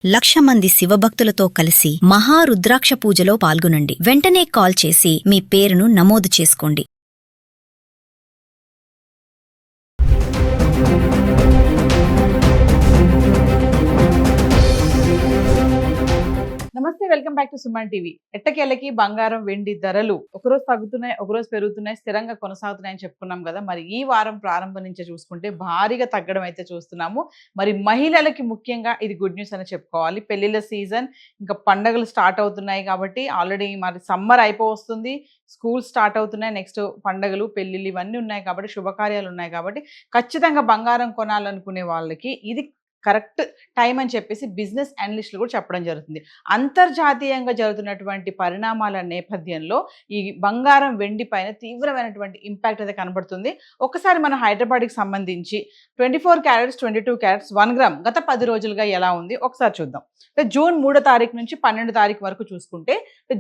1,00,000 మంది శివభక్తులతో కలిసి మహారుద్రాక్ష పూజలో పాల్గొనండి. వెంటనే కాల్ చేసి మీ పేరును నమోదు చేసుకోండి. నమస్తే, welcome back to Suman TV. ఎట్టకేలకి బంగారం వెండి ధరలు ఒకరోజు తగ్గుతున్నాయి, ఒకరోజు పెరుగుతున్నాయి, స్థిరంగా కొనసాగుతున్నాయని చెప్పుకున్నాం కదా. మరి ఈ వారం ప్రారంభం నుంచే చూసుకుంటే భారీగా తగ్గడం అయితే చూస్తున్నాము. మరి మహిళలకి ముఖ్యంగా ఇది గుడ్ న్యూస్ అని చెప్పుకోవాలి. పెళ్లిళ్ళ సీజన్, ఇంకా పండగలు స్టార్ట్ అవుతున్నాయి కాబట్టి ఆల్రెడీ మరి సమ్మర్ అయిపోవస్తుంది, స్కూల్ స్టార్ట్ అవుతున్నాయి, నెక్స్ట్ పండగలు పెళ్లిళ్ళు ఇవన్నీ ఉన్నాయి కాబట్టి, శుభకార్యాలు ఉన్నాయి కాబట్టి ఖచ్చితంగా బంగారం కొనాలనుకునే వాళ్ళకి ఇది కరెక్ట్ టైం అని చెప్పేసి బిజినెస్ అనలిస్టులు కూడా చెప్పడం జరుగుతుంది. అంతర్జాతీయంగా జరుగుతున్నటువంటి పరిణామాల నేపథ్యంలో ఈ బంగారం వెండి పైన తీవ్రమైనటువంటి ఇంపాక్ట్ అయితే కనబడుతుంది. ఒకసారి మన హైదరాబాద్కి సంబంధించి 24 క్యారెట్స్ 22 క్యారెట్స్ 1 గ్రామ్ గత 10 రోజులుగా ఎలా ఉంది ఒకసారి చూద్దాం. జూన్ 3వ తారీఖు నుంచి 12వ తారీఖు వరకు చూసుకుంటే,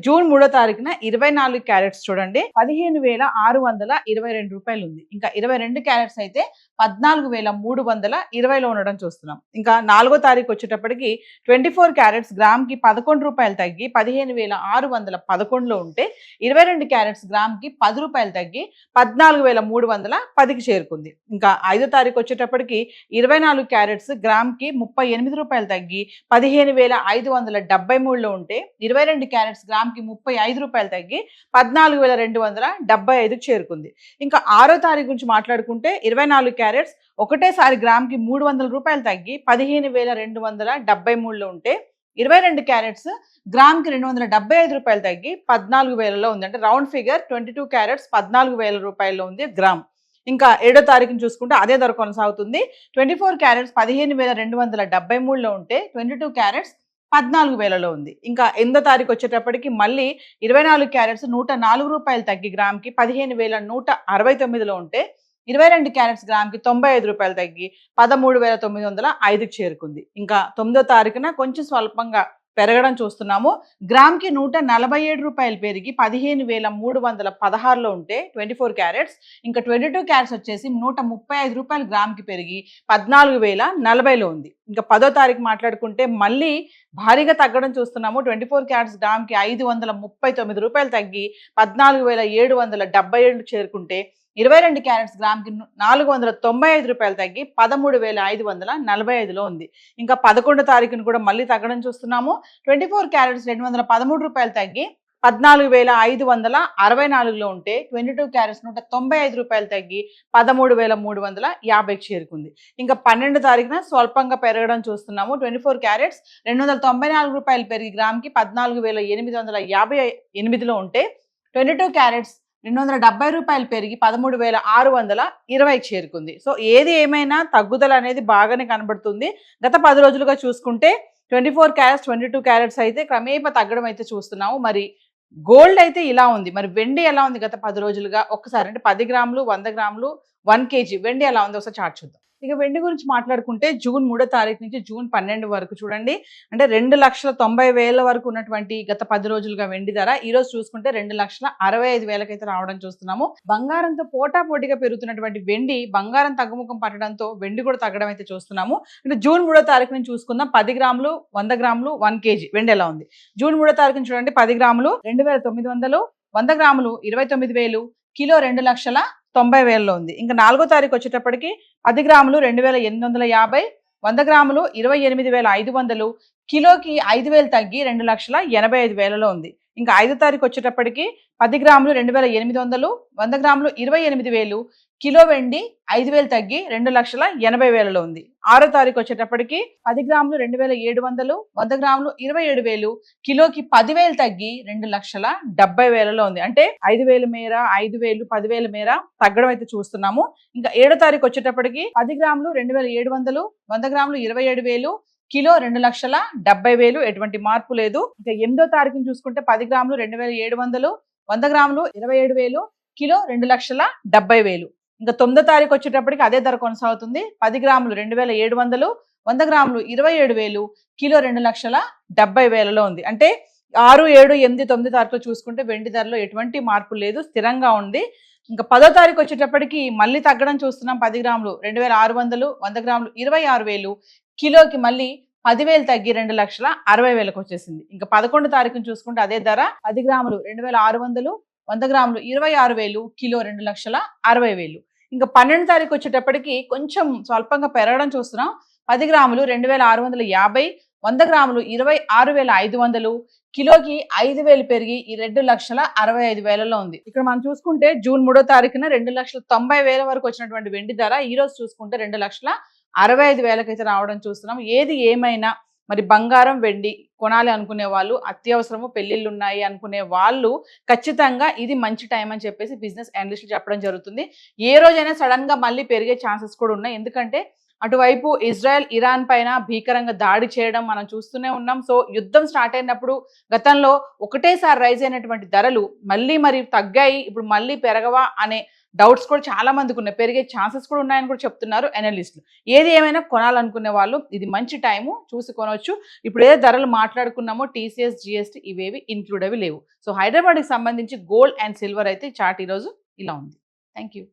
జూన్ 3వ తారీఖున 24 క్యారెట్స్ చూడండి 15,622 రూపాయలు ఉంది. ఇంకా 22 క్యారెట్స్ అయితే 14,320లో ఉండడం చూస్తున్నాం. ఇంకా 4వ తారీఖు వచ్చేటప్పటికి 24 క్యారెట్స్ గ్రామ్కి 11 రూపాయలు తగ్గి 15,611లో ఉంటే, 22 క్యారెట్స్ గ్రామ్కి 10 రూపాయలు తగ్గి 14,310కి చేరుకుంది. ఇంకా 5వ తారీఖు వచ్చేటప్పటికి 24 క్యారెట్స్ గ్రామ్కి 38 రూపాయలు తగ్గి 15,573లో ఉంటే, 22 క్యారెట్స్ గ్రామ్కి 35 రూపాయలు తగ్గి 14,275కి చేరుకుంది. ఇంకా 6వ తారీఖు గురించి మాట్లాడుకుంటే 24 క్యారెట్స్ ఒకటేసారి గ్రామ్కి 300 రూపాయలు తగ్గి 15,273లో ఉంటే, 22 క్యారెట్స్ గ్రామ్కి 275 రూపాయలు తగ్గి 14,000లో ఉంది. అంటే రౌండ్ ఫిగర్ 22 క్యారెట్స్ 14,000 రూపాయల్లో ఉంది గ్రామ్. ఇంకా 7వ తారీఖుని చూసుకుంటే అదే ధర కొనసాగుతుంది. 24 క్యారెట్స్ 15,273లో ఉంటే, 22 క్యారెట్స్ 14,000లో ఉంది. ఇంకా 8వ తారీఖు వచ్చేటప్పటికి మళ్ళీ 24 క్యారెట్స్ 104 రూపాయలు తగ్గి గ్రామ్కి 15,169లో ఉంటే, 22 క్యారెట్స్ గ్రామ్కి 95 రూపాయలు తగ్గి 13,905కి చేరుకుంది. ఇంకా 9వ తారీఖున కొంచెం స్వల్పంగా పెరగడం చూస్తున్నాము. గ్రామ్కి 147 రూపాయలు పెరిగి 15,316లో ఉంటే 24 క్యారెట్స్. ఇంకా 22 క్యారెట్స్ వచ్చేసి 135 రూపాయలు గ్రామ్కి పెరిగి 14,040లో ఉంది. ఇంకా 10వ తారీఖు మాట్లాడుకుంటే మళ్ళీ భారీగా తగ్గడం చూస్తున్నాము. 24 క్యారెట్స్ గ్రామ్కి 539 రూపాయలు తగ్గి 14,777 చేరుకుంటే, 22 క్యారెట్స్ గ్రామ్కి 495 రూపాయలు తగ్గి 13,545లో ఉంది. ఇంకా 11వ తారీఖును కూడా మళ్ళీ తగ్గడం చూస్తున్నాము. 24 క్యారెట్స్ 213 రూపాయలు తగ్గి 14,564లో ఉంటే, 22 క్యారెట్స్ 195 రూపాయలు తగ్గి 13,350కి చేరుకుంది. ఇంకా 12వ తారీఖున స్వల్పంగా పెరగడం చూస్తున్నాము. 24 క్యారెట్స్ 294 రూపాయలు పెరిగి గ్రామ్కి 14,858లో ఉంటే, 22 క్యారెట్స్ 270 రూపాయలు పెరిగి 13,620కి చేరుకుంది. సో ఏది ఏమైనా తగ్గుదల అనేది బాగానే కనబడుతుంది. గత 10 రోజులుగా చూసుకుంటే 24 క్యారెట్స్ 22 క్యారెట్స్ అయితే క్రమేపా తగ్గడం అయితే చూస్తున్నాము. మరి గోల్డ్ అయితే ఇలా ఉంది. మరి వెండి ఎలా ఉంది గత 10 రోజులుగా ఒకసారి, అంటే 10 గ్రాములు 100 గ్రాములు 1 కేజీ వెండి ఎలా ఉంది ఒకసారి చార్ట్ చూద్దాం. ఇక వెండి గురించి మాట్లాడుకుంటే జూన్ 3వ తారీఖు నుంచి జూన్ 12 వరకు చూడండి, అంటే 2,90,000 వరకు ఉన్నటువంటి గత 10 రోజులుగా వెండి ధర ఈ రోజు చూసుకుంటే 2,65,000 అయితే రావడం చూస్తున్నాము. బంగారంతో పోటాపోటీగా పెరుగుతున్నటువంటి వెండి బంగారం తగ్గుముఖం పట్టడంతో వెండి కూడా తగ్గడం అయితే చూస్తున్నాము. అంటే జూన్ 3వ తారీఖు నుంచి చూసుకుందాం. 10 గ్రాములు 100 గ్రాములు 1 కేజీ వెండి ఎలా ఉంది. జూన్ 3వ తారీఖు చూడండి, 10 గ్రాములు 2,900, 100 గ్రాములు 29,000, కిలో 2,90,000లో ఉంది. ఇంకా 4వ తారీఖు వచ్చేటప్పటికి 10 గ్రాములు 2,850, 100 గ్రాములు 28,500, కిలోకి 5,000 తగ్గి 2,85,000లో ఉంది. ఇంకా 5వ తారీఖు వచ్చేటప్పటికి 10 గ్రాములు 2,800, 100 గ్రాములు 28,000, కిలో వెండి 5,000 తగ్గి 2,80,000లో ఉంది. 6వ తారీఖు వచ్చేటప్పటికి 10 గ్రాములు 2,700, 100 గ్రాములు 27,000, కిలోకి 10,000 తగ్గి 2,70,000లో ఉంది. అంటే 5,000 మేర 5,000 10,000 మేర తగ్గడం అయితే చూస్తున్నాము. ఇంకా 7వ తారీఖు వచ్చేటప్పటికి 10 గ్రాములు 2,700, 100 గ్రాములు 27,000, కిలో 2,70,000, ఎటువంటి మార్పు లేదు. ఇంకా 8వ తారీఖుని చూసుకుంటే 10 గ్రాములు 2,700, 100 గ్రాములు 27,000, కిలో 2,70,000. ఇంకా 9వ తారీఖు వచ్చేటప్పటికి అదే ధర కొనసాగుతుంది. 10 గ్రాములు 2,700, 100 గ్రాములు 27,000, కిలో 2,70,000లో ఉంది. అంటే 6, 7, 8, 9 తారీఖులో చూసుకుంటే వెండి ధరలో ఎటువంటి మార్పు లేదు, స్థిరంగా ఉంది. ఇంకా 10వ తారీఖు వచ్చేటప్పటికి మళ్ళీ తగ్గడం చూస్తున్నాం. 10 గ్రాములు 2,600, 100 గ్రాములు 26,000, కిలోకి మళ్ళీ 10,000 తగ్గి 2,60,000కి వచ్చేసింది. ఇంకా 11 తారీఖున చూసుకుంటే అదే ధర 10 గ్రాములు 2,600, 100 గ్రాములు 26,000, కిలో 2,60,000. ఇంకా 12 తారీఖు వచ్చేటప్పటికి కొంచెం స్వల్పంగా పెరగడం చూస్తున్నాం. 10 గ్రాములు 2,650, 100 గ్రాములు 26,500, కిలోకి 5,000 పెరిగి ఈ 2,65,000లో ఉంది. ఇక్కడ మనం చూసుకుంటే జూన్ 3వ తారీఖున 2,90,000 వరకు వచ్చినటువంటి వెండి ధర ఈ రోజు చూసుకుంటే 2,65,000కి అయితే రావడం చూస్తున్నాం. ఏది ఏమైనా మరి బంగారం వెండి కొనాలి అనుకునే వాళ్ళు, అత్యవసరము పెళ్లిళ్ళు ఉన్నాయి అనుకునే వాళ్ళు ఖచ్చితంగా ఇది మంచి టైం అని చెప్పేసి బిజినెస్ అనలిస్టులు చెప్పడం జరుగుతుంది. ఏ రోజైనా సడన్ గా మళ్ళీ పెరిగే ఛాన్సెస్ కూడా ఉన్నాయి. ఎందుకంటే అటువైపు ఇజ్రాయెల్ ఇరాన్ పైన భీకరంగా దాడి చేయడం మనం చూస్తూనే ఉన్నాం. సో యుద్ధం స్టార్ట్ అయినప్పుడు గతంలో ఒకటేసారి రైజ్ అయినటువంటి ధరలు మళ్ళీ మరి తగ్గాయి, ఇప్పుడు మళ్ళీ పెరగవా అనే డౌట్స్ కూడా చాలా మందికి ఉన్నాయి. పెరిగే ఛాన్సెస్ కూడా ఉన్నాయని కూడా చెప్తున్నారు అనలిస్టులు. ఏది ఏమైనా కొనాలనుకునే వాళ్ళు ఇది మంచి టైము, చూసి కొనవచ్చు. ఇప్పుడు ఏదో ధరలు మాట్లాడుకున్నామో TCS, GST ఇవేవి ఇంక్లూడ్ అవి లేవు. సో హైదరాబాద్కి సంబంధించి గోల్డ్ అండ్ సిల్వర్ అయితే చార్ట్ ఈరోజు ఇలా ఉంది. Thank you.